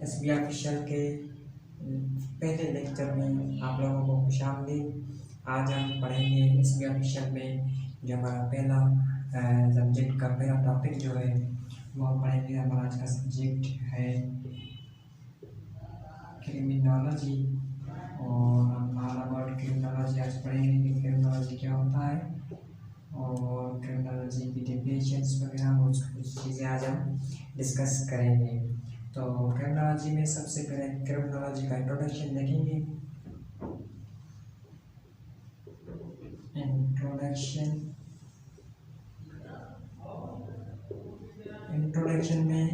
SB official के पहले lecture में आप लोगों को खुशामदीद। आज हम पढ़ेंगे एसबी ऑफिशियल में जो हमारा पहला सब्जेक्ट का पहला टॉपिक जो है वो हम पढ़ेंगे। हमारा आज का सब्जेक्ट है क्रिमिनोलॉजी और हम ऑल अबाउट क्रिमिनोलॉजी आज पढ़ेंगे कि क्रिमिनोलॉजी क्या होता है और क्रिमिनोलॉजी की डेफिनेशंस वगैरह कुछ चीज़ें आज हम डिस्कस करेंगे। तो क्रिमिनोलॉजी में सबसे पहले क्रिमिनोलॉजी का इंट्रोडक्शन देखेंगे। इंट्रोडक्शन में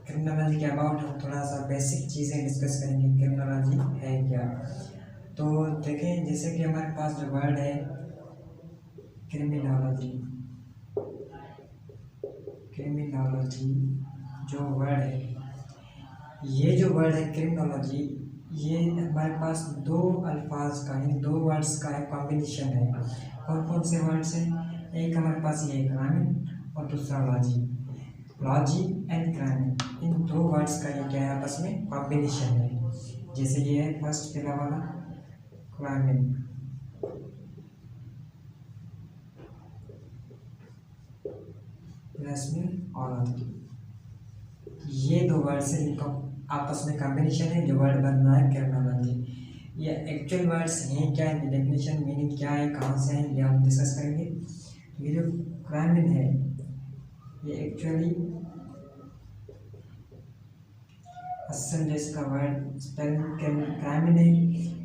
क्रिमिनोलॉजी के अबाउट हम थोड़ा सा बेसिक चीज़ें डिस्कस करेंगे। क्रिमिनोलॉजी है क्या, तो देखें जैसे कि हमारे पास जो वर्ड है क्रिमिनोलॉजी जो वर्ड है, ये जो वर्ड है क्रिमिनोलॉजी, ये हमारे पास दो अल्फाज का है, दो वर्ड्स का एक कॉम्बिनेशन है। कौन कौन से वर्ड्स हैं? एक हमारे पास ये क्राइम और दूसरा लॉजी एंड क्राइम, इन दो वर्ड्स का ये क्या है आपस में कॉम्बिनेशन है। जैसे ये है फर्स्ट पहला वाला क्राइम, प्लस में और ये दो वर्ड से इनका आपस में कॉम्बिनेशन है जो वर्ड बन रहा है क्रिमिनोलॉजी। ये एक्चुअल वर्ड्स हैं क्या, इनकी डेफिनेशन मीनिंग क्या है, कहाँ से है, ये हम डिस्कस करेंगे। ये जो क्राइमिन है ये एक्चुअली असल जिसका वर्ड स्पेलिंग क्राइमिन है।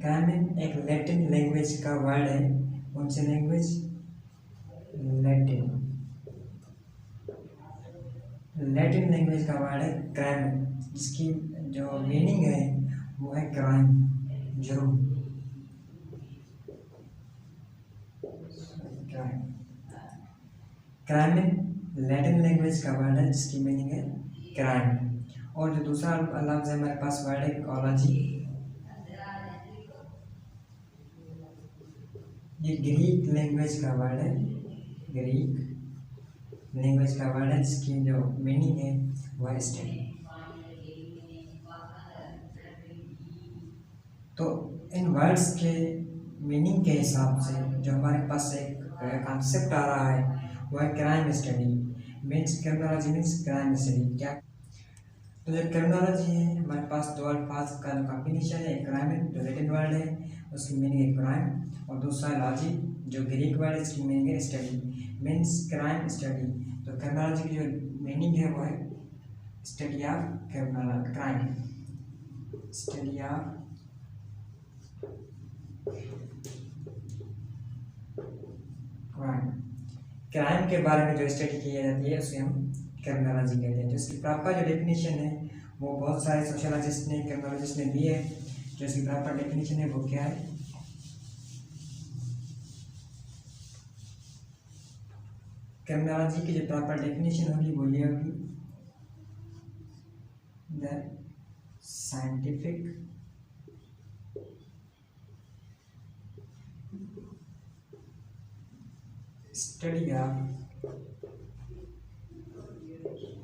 क्राइमिन एक लैटिन लैंग्वेज का वर्ड है। कौन सी लैंग्वेज? लैटिन लैंग्वेज का वर्ड है क्राइम, जिसकी जो मीनिंग है वो है क्राइम, जुर्म। क्राइमिन लैटिन लैंग्वेज का वर्ड है जिसकी मीनिंग है क्राइम। और जो दूसरा लफ्ज है हमारे पास वर्ड है कॉलॉजी, ये ग्रीक लैंग्वेज का वर्ड है, ग्रीक लैंग्वेज का वर्ड है जिसकी जो मीनिंग है वह है स्टडी। तो इन वर्ड्स के मीनिंग के हिसाब से जो हमारे पास एक कॉन्सेप्ट आ रहा है वह है crime study, means criminology means crime study. क्या तो जो क्रिमिनोलॉजी है हमारे पास दो अल्फाज का जो कॉम्बिनेशन है, क्राइम जो लैटिन वर्ड है उसकी मीनिंग है क्राइम, और दूसरा लॉजी जो ग्रीक वर्ड है इसकी मीनिंग है स्टडी, मीन्स क्राइम स्टडी। तो क्रिमिनोलॉजी की जो मीनिंग है वो है study of crime, study of crime के बारे में जो स्टडी की जाती है उसे हम क्रिमिनोलॉजी कहते हैं। जो इसकी प्रॉपर जो डेफिनेशन है वो बहुत सारे सोशोलॉजिस्ट ने, क्रिमिनोलॉजिस्ट ने दी है। जो इसकी प्रॉपर डेफिनेशन है वो क्या है? क्रिमिनोलॉजी की जो प्रॉपर डेफिनेशन होगी वो ये होगी, the scientific study of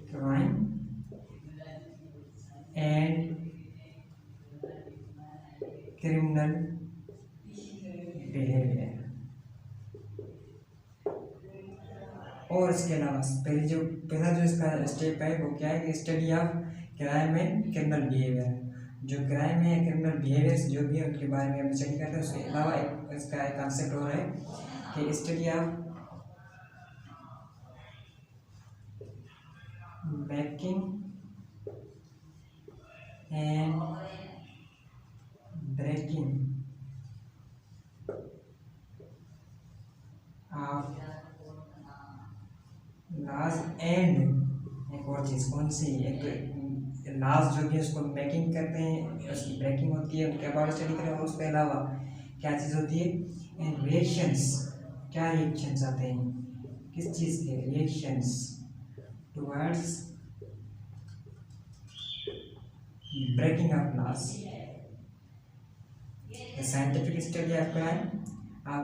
crime and criminal behaviour. और इसके अलावा पहला जो इसका स्टेप है वो क्या है कि study of crime and criminal behaviour. जो क्राइम है, क्रिमिनल बिहेवियर्स जो भी है उनके बारे में हम स्टडी करते हैं। उसके अलावा इसका एक कॉन्सेप्ट हो रहा है कि study of making and breaking of laws and एक और चीज़ कौन सी, एक लॉज जो भी उसको मेकिंग करते हैं उसकी ब्रेकिंग होती है, उनके अबाउट स्टडी करें। और उसके अलावा क्या चीज़ होती है? एंड रिएक्शंस, क्या रिएक्शंस आते हैं, किस चीज़ के reactions towards breaking of laws. Scientific study of crime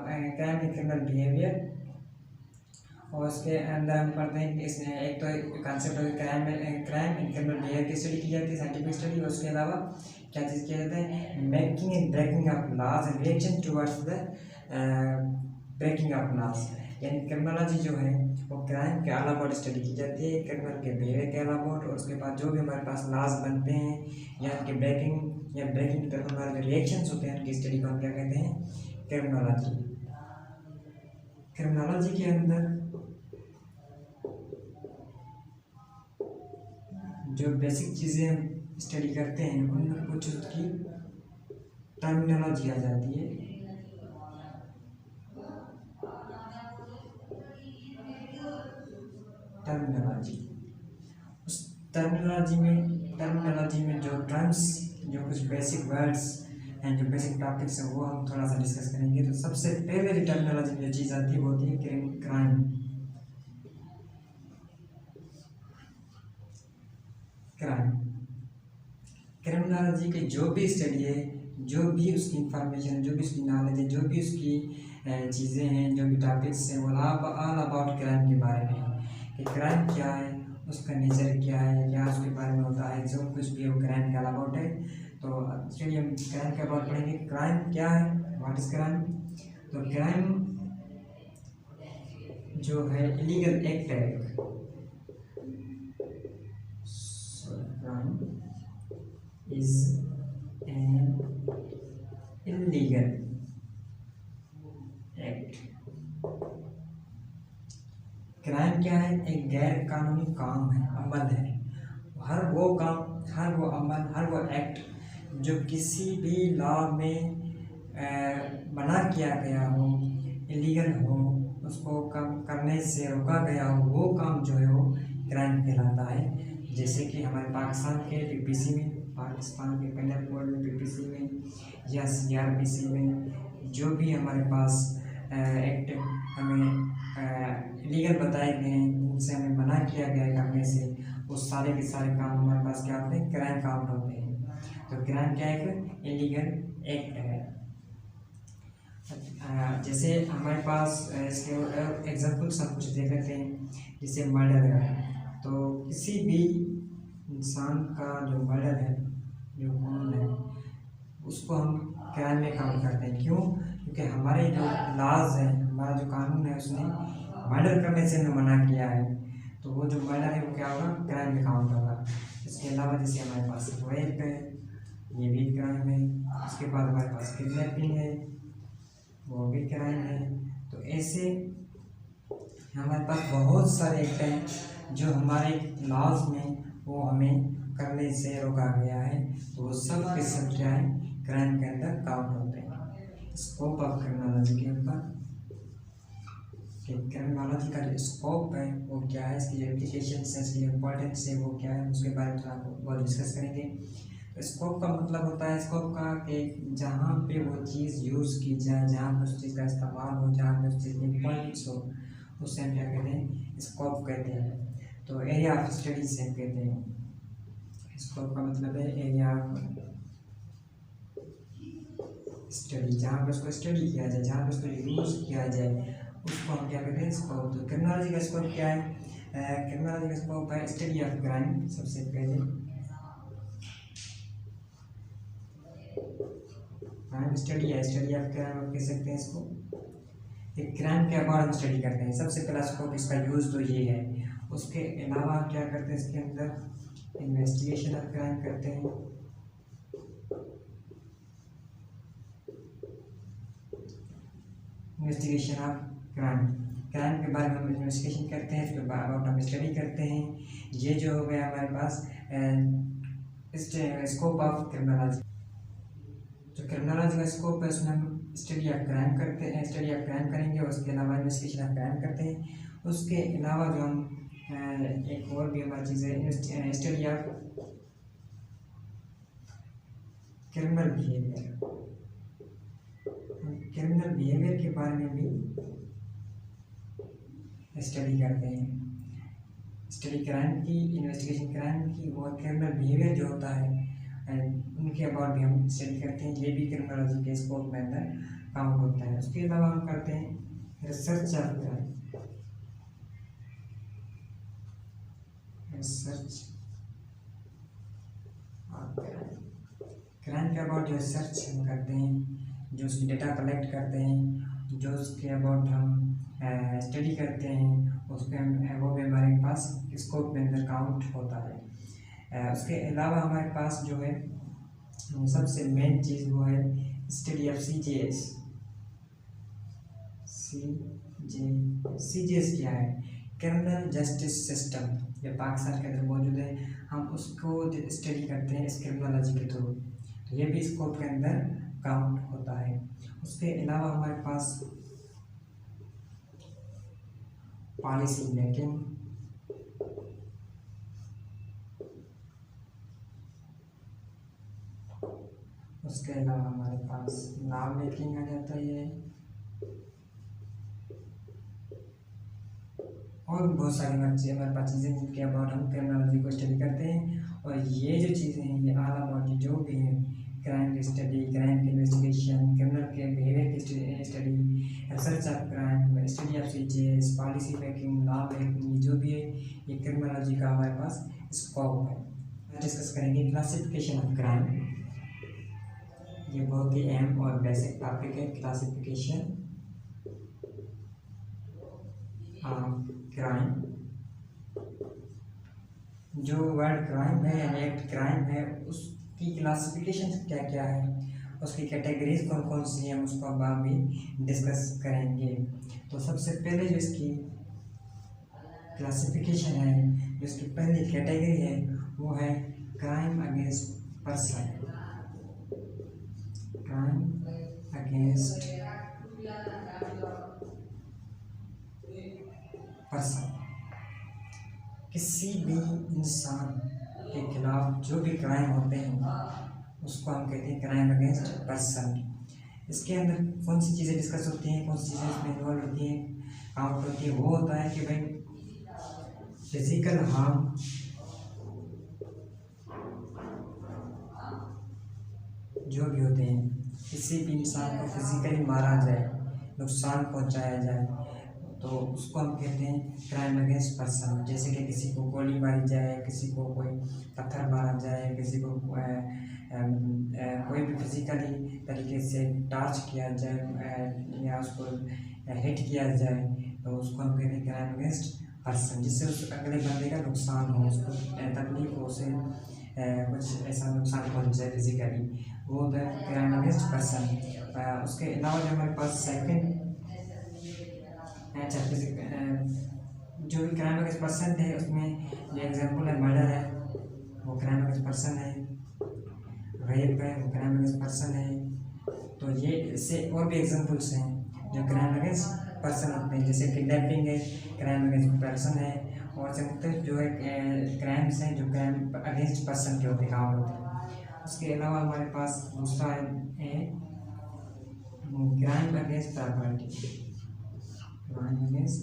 and criminal behaviour और उसके अंदर हम पढ़ते हैं कि इसमें एक तो concept crime crime and criminal behaviour की स्टडी की जाती है, साइंटिफिक स्टडी। और उसके अलावा क्या चीज़ किया जाता है, making and breaking of laws and reaction towards the breaking of laws. यानी क्रिमिनोलॉजी जो है वो क्राइम के अल अबाउट स्टडी की जाती है, क्रिमिनल के बिहेवियर के अल अबाउट, और उसके बाद जो भी हमारे पास लॉज बनते हैं या उनके ब्रेकिंग या ब्रेकिंग की तरफ हमारे जो रिएक्शंस होते हैं उनकी स्टडी को हम क्या कहते हैं, क्रिमिनोलॉजी। क्रिमिनोलॉजी के अंदर जो बेसिक चीज़ें हम स्टडी करते हैं उनमें कुछ उसकी टर्मिनोलॉजी आ जाती है। टर्मिनोलॉजी, उस टर्मिनोलॉजी में जो टर्म्स, जो कुछ बेसिक वर्ड्स एंड जो बेसिक टॉपिक्स हैं वो हम थोड़ा सा डिस्कस करेंगे। तो सबसे पहले टर्मिनोलॉजी में जो चीज़ आती है वो होती है क्राइम। क्रिमिनोलॉजी की जो भी स्टडी है, जो भी उसकी इंफॉर्मेशन है, जो भी उसकी नॉलेज है, जो भी उसकी चीज़ें हैं, जो भी टॉपिक्स हैं, वो ऑल अबाउट क्राइम के बारे में है कि क्राइम क्या है, उसका नेचर क्या है, क्या उसके बारे में होता है, जो कुछ भी वो क्राइम के अबाउट है। तो चलिए हम क्राइम के अबाउट पढ़ेंगे। क्राइम क्या है, व्हाट इज क्राइम। तो क्राइम जो है इलीगल एक्ट है, crime is an illegal act। Crime क्या है, एक गैर कानूनी काम है, अमल है। हर वो काम, हर वो अमल, हर वो एक्ट जो किसी भी लॉ में मना किया गया हो, इलीगल हो, उसको कम करने से रोका गया हो, वो काम जो है वो क्राइम कहलाता है। जैसे कि हमारे पाकिस्तान के पीपीसी में, पाकिस्तान के पेनल कोड में, पीपीसी में या सीआरपीसी में जो भी हमारे पास एक्ट हमें लीगल बताए गए हैं, उनसे हमें मना किया गया है करने से, वो सारे के सारे काम हमारे पास क्या होते हैं, क्राइम काउंट होते हैं। तो क्राइम क्या है, इलीगल एक्ट है। जैसे हमारे पास इसके एग्जाम्पल्स हम कुछ देख लेते हैं। जैसे मर्डर है, तो किसी भी इंसान का जो मर्डर है, जो खून है, उसको हम क्राइम में काउंट करते हैं। क्यों? क्योंकि हमारे जो लॉज हैं, हमारा जो कानून है, उसने मर्डर करने से हमें मना किया है। तो वो जो मर्डर है वो क्या होगा, क्राइम में काउंट होगा। इसके अलावा जैसे हमारे पास रेप है, ये भी क्राइम है। उसके बाद हमारे पास किडनैपिंग है, वो भी क्राइम है। तो ऐसे हमारे पास बहुत सारे एक्ट हैं जो हमारे लॉज में वो हमें करने से रोका गया है। तो वो सब के सब क्या है, क्राइम के अंदर काउंट होते हैं। स्कोप ऑफ क्रिमिनोलॉजी के ऊपर, क्रिमिनोलॉजी का जो स्कोप है वो क्या है, इसकी जो एप्लीकेशन है, इसकी इम्पोर्टेंस है वो क्या है, उसके बारे में थोड़ा बहुत डिस्कस करेंगे। तो स्कोप का मतलब होता है, स्कोप का कि जहाँ पे वो चीज़ यूज़ की जाए, जहाँ पे उस चीज़ का इस्तेमाल हो, जहाँ पे उस चीज़ की इम्पोर्टेंस हो, उससे हम क्या कहते हैं, स्कोप कहते हैं। तो एरिया ऑफ स्टडी से हम कहते हैं। स्कोप का मतलब है एरिया ऑफ स्टडी, जहाँ पे उसको स्टडी किया जाए, जहाँ पे उसको यूज़ किया जाए, उसको हम क्या कहते हैं, स्कोप। तो क्रिमिनोलॉजी का स्कोप क्या है, क्रिमिनोलॉजी का स्कोप है स्टडी ऑफ क्राइम। सबसे पहले क्राइम स्टडी है, स्टडी ऑफ क्राइम आप कह सकते हैं इसको। एक क्राइम के अबाउट हम स्टडी करते हैं, सबसे पहला स्कोप इसका यूज़ तो ये है। उसके अलावा क्या करते हैं, इसके अंदर इन्वेस्टिगेशन ऑफ क्राइम करते हैं। इन्वेस्टिगेशन ऑफ क्राइम, क्राइम के बारे में हम इन्वेस्टिगेशन करते हैं, इसके अबाउट हम स्टडी करते हैं। ये जो हो गया हमारे पास स्कोप ऑफ क्रिमिनोलॉजी। जो क्रिमिनोलॉजी का स्कोप है उसमें हम स्टडी ऑफ क्राइम करते हैं, स्टडी ऑफ क्राइम करेंगे, उसके अलावा इन्वेस्टिगेशन ऑफ क्राइम करते हैं। उसके अलावा जो हम एक और भी हमारी चीज़ है, study of criminal behaviour. Criminal behaviour के बारे में भी स्टडी करते हैं। स्टडी क्राइम की, इन्वेस्टिगेशन क्राइम की, और क्रिमिनल बिहेवियर जो होता है उनके अबाउट भी हम स्टडी करते हैं। ये भी क्रिमिनोलॉजी के स्कोप में अंदर काउंट होता है। उसके अलावा हम करते हैं रिसर्च ऑफ क्राइम। रिसर्च और क्राइम के अबाउट जो रिसर्च हम करते हैं, जो उसकी डेटा कलेक्ट करते हैं, जो उसके अबाउट हम स्टडी करते हैं, उसके वो भी हमारे पास स्कोप में अंदर काउंट होता है। उसके अलावा हमारे पास जो है सबसे मेन चीज़ वो है स्टडी ऑफ CJS। CJS क्या है? क्रिमिनल जस्टिस सिस्टम, जो पाकिस्तान के अंदर मौजूद है, हम उसको स्टडी करते हैं इस क्रिमिनोलॉजी के थ्रू, तो ये भी स्कोप के अंदर काउंट होता है। उसके अलावा हमारे पास पॉलिसी मेकिंग, उसके अलावा हमारे पास लॉ मेकिंग आ जाता है, और बहुत सारी हमारे पास चीज़ें जिनके अबाउट हम क्रिमिनोलॉजी को स्टडी करते हैं। और ये जो चीज़ें हैं ये ऑल अबाउट जो भी है क्राइम की स्टडी, क्राइम की इन्वेस्टिगेशन, क्रिमिनल के बिहेवियर की study, research of crime, study of CJS, policy making, law making, जो भी है ये क्रिमिनोलॉजी का हमारे पास स्कोप है। डिस्कस करेंगे क्लासिफिकेशन ऑफ क्राइम। ये बहुत ही अहम और बेसिक टॉपिक है, क्लासिफिकेशन ऑफ क्राइम। जो वर्ड क्राइम है यानी एक्ट क्राइम है, उसकी क्लासिफिकेशन क्या क्या है, उसकी कैटेगरीज कौन कौन सी हैं, उसको अब हम भी डिस्कस करेंगे। तो सबसे पहले जो इसकी क्लासिफिकेशन है, जो इसकी पहली कैटेगरी है, वो है crime against person. Crime against person, किसी भी इंसान के खिलाफ जो भी क्राइम होते हैं उसको हम कहते हैं क्राइम अगेंस्ट पर्सन। इसके अंदर कौन सी चीज़ें डिस्कस होती हैं, कौन सी चीज़ें इसमें इन्वॉल्व होती हैं, काउंट होती है, वो होता है कि भाई फिजिकल हार्म, जो भी होते हैं, किसी भी इंसान को फिजिकली मारा जाए, नुकसान पहुंचाया जाए, तो उसको हम कहते हैं क्राइम अगेंस्ट पर्सन। जैसे कि किसी को गोली मारी जाए, किसी को कोई पत्थर मारा जाए, किसी को कोई भी फिजिकली तरीके से टॉर्च किया जाए या उसको हिट किया जाए, तो उसको हम कहते हैं क्राइम अगेंस्ट पर्सन, जिससे उस अगले बंदे का नुकसान हो, उसको तकलीफ हो, उसे कुछ ऐसा नुकसान पहुँच जाए फिजिकली, वो होता है क्राइम अगेंस्ट पर्सन। उसके अलावा जो हमारे पास सेकेंड जो भी क्राइम अगेंस्ट पर्सन है, उसमें जो एग्जाम्पल है मर्डर है, वो क्राइम अगेंस्ट पर्सन है, रेप है, वो क्राइम अगेंस्ट पर्सन है। तो ये इससे और भी एग्जाम्पल्स हैं जो क्राइम अगेंस्ट पर्सन होते हैं, जैसे किडनैपिंग है, क्राइम अगेंस्ट पर्सन है, और से मुख्तलिफ जो है क्राइम्स हैं जो क्राइम अगेंस्ट पर्सन के होते हैं। उसके अलावा हमारे पास दूसरा है crime against property. Crime against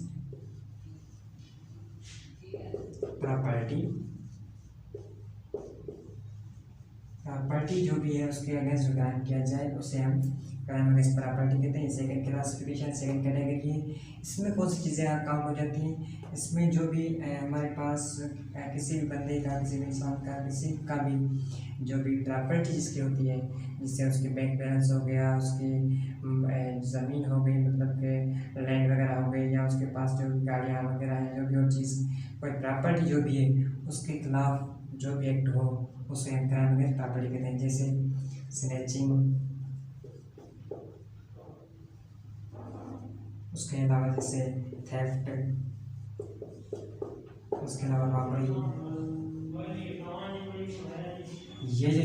property जो भी है उसके अगेंस्ट क्राइम किया जाए उसे हम क्राइम अगेंस्ट प्रॉपर्टी कहते हैं। सेकंड क्लासिफिकेशन, सेकंड कैटेगरी है। इसमें कौन सी चीज़ें काउंट हो जाती हैं? इसमें जो भी हमारे पास किसी भी बंदे का, किसी भी इंसान का, किसी का भी जो भी प्रॉपर्टी जिसकी होती है, जिससे उसके बैंक बैलेंस हो गया, उसकी ज़मीन हो गई, मतलब के लैंड वगैरह हो गई, या उसके पास जो गाड़ियाँ वगैरह हैं, जो भी और चीज़ कोई प्रॉपर्टी जो भी है उसके खिलाफ जो भी एक्ट हो उसे हम क्राइम अगेंस्ट प्रॉपर्टी कहते हैं। जैसे स्नैचिंग, उसके अलावा जैसे थेफ्ट, उसके अलावा रॉबरी। ये जो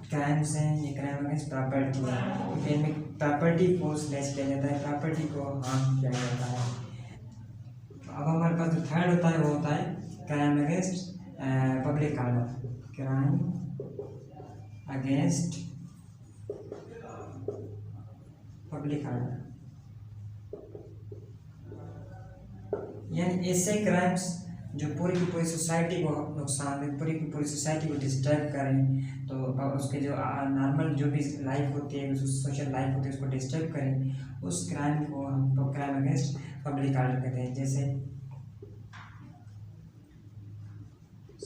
क्राइम्स हैं ये क्राइम अगेंस्ट प्रॉपर्टी है, क्योंकि इनमें प्रॉपर्टी को स्नैच किया जाता है, प्रॉपर्टी को हार्म किया जाता है। अब हमारे पास जो थर्ड होता है वो होता है crime against public order. Crime against public order, यानी ऐसे क्राइम्स जो पूरी की पूरी सोसाइटी को नुकसान दें, पूरी की पूरी सोसाइटी को डिस्टर्ब करें, तो उसके जो नॉर्मल जो भी लाइफ होती है, सोशल लाइफ होती है, उसको डिस्टर्ब करें, उस क्राइम को हम क्राइम अगेंस्ट पब्लिक ऑर्डर कहते हैं। जैसे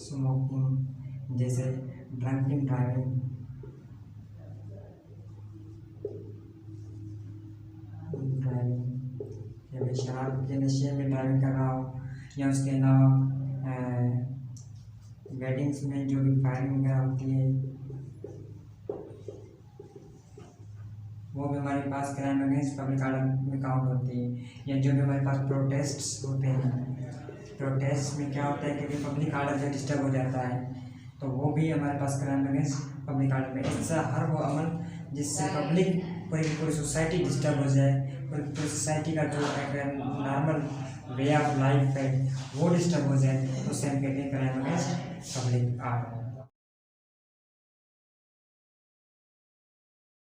स्मोकिंग, जैसे ड्रंकिंग ड्राइविंग, या फिर शराब के नशे में ड्राइविंग कर रहा हो, या उसके अलावा वेडिंग्स में जो भी फायरिंग वगैरह होती है वो भी हमारे पास क्राइम अगेंस्ट पब्लिक ऑर्डर में काउंट होती है। या जो भी हमारे पास प्रोटेस्ट्स होते हैं, प्रोटेस्ट में क्या होता है कि पब्लिक ऑर्डर जो डिस्टर्ब हो जाता है तो वो भी हमारे पास क्राइम अगेंस्ट पब्लिक ऑर्डर में। इससे हर वो अमल जिससे पब्लिक पूरी सोसाइटी डिस्टर्ब हो जाए, पूरी सोसाइटी का जो एक नॉर्मल वे ऑफ लाइफ है वो डिस्टर्ब हो जाए, तो उससे हम कहते हैं क्राइम अगेंस्ट पब्लिक ऑर्डर।